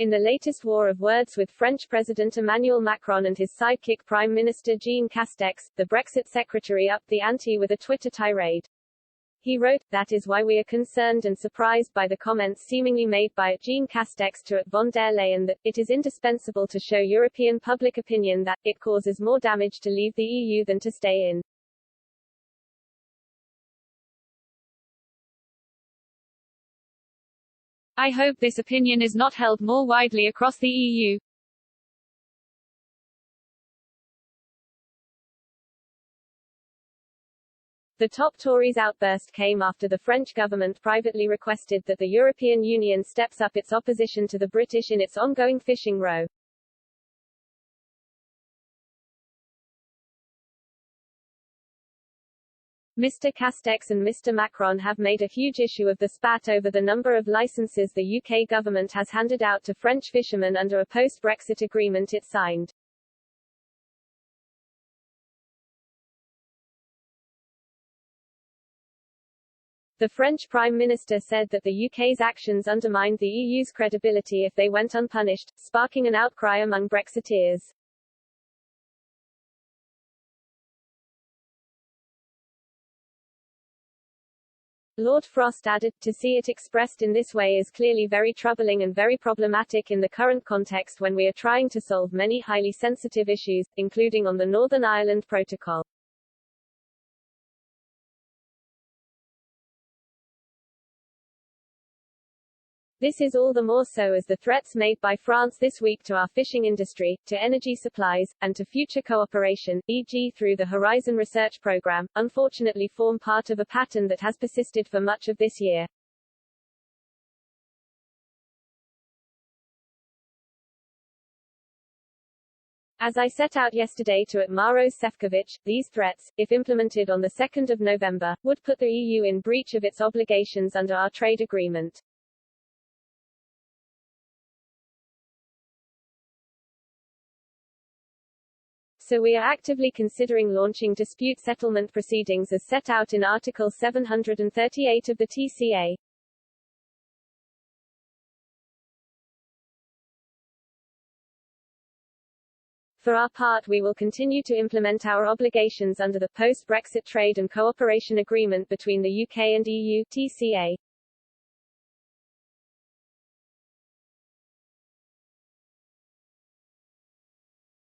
In the latest war of words with French President Emmanuel Macron and his sidekick Prime Minister Jean Castex, the Brexit secretary upped the ante with a Twitter tirade. He wrote, "That is why we are concerned and surprised by the comments seemingly made by Jean Castex to von der Leyen that, it is indispensable to show European public opinion that, it causes more damage to leave the EU than to stay in." I hope this opinion is not held more widely across the EU. The top Tories' outburst came after the French government privately requested that the European Union steps up its opposition to the British in its ongoing fishing row. Mr. Castex and Mr. Macron have made a huge issue of the spat over the number of licenses the UK government has handed out to French fishermen under a post-Brexit agreement it signed. The French Prime Minister said that the UK's actions undermined the EU's credibility if they went unpunished, sparking an outcry among Brexiteers. Lord Frost added, "To see it expressed in this way is clearly very troubling and very problematic in the current context when we are trying to solve many highly sensitive issues, including on the Northern Ireland Protocol." This is all the more so as the threats made by France this week to our fishing industry, to energy supplies, and to future cooperation, e.g. through the Horizon Research Programme, unfortunately form part of a pattern that has persisted for much of this year. As I set out yesterday to at Maros Sefcovic, these threats, if implemented on the 2nd of November, would put the EU in breach of its obligations under our trade agreement. So we are actively considering launching dispute settlement proceedings as set out in Article 738 of the TCA. For our part, we will continue to implement our obligations under the post-Brexit Trade and Cooperation Agreement between the UK and EU, TCA.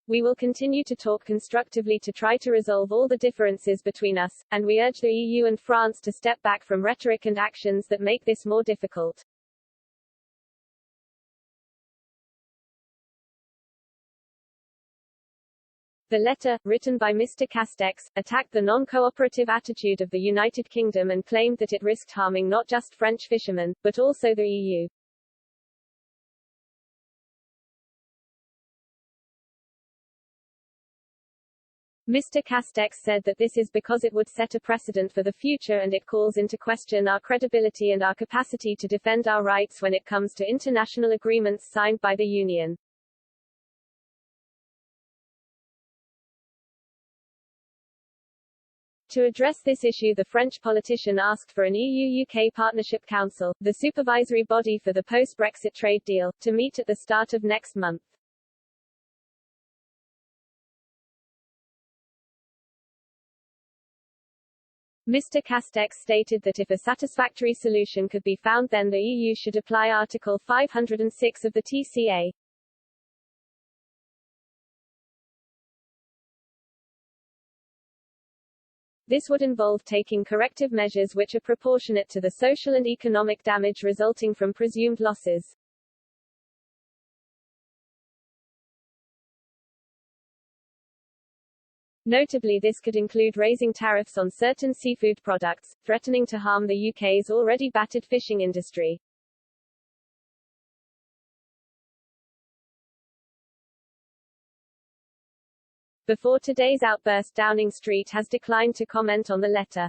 We will continue to talk constructively to try to resolve all the differences between us, and we urge the EU and France to step back from rhetoric and actions that make this more difficult. The letter, written by Mr. Castex, attacked the non-cooperative attitude of the United Kingdom and claimed that it risked harming not just French fishermen, but also the EU. Mr. Castex said that this is because it would set a precedent for the future and it calls into question our credibility and our capacity to defend our rights when it comes to international agreements signed by the Union. To address this issue, the French politician asked for an EU-UK Partnership Council, the supervisory body for the post-Brexit trade deal, to meet at the start of next month. Mr. Castex stated that if a satisfactory solution could be found, then the EU should apply Article 506 of the TCA. This would involve taking corrective measures which are proportionate to the social and economic damage resulting from presumed losses. Notably, this could include raising tariffs on certain seafood products, threatening to harm the UK's already battered fishing industry. Before today's outburst, Downing Street has declined to comment on the letter.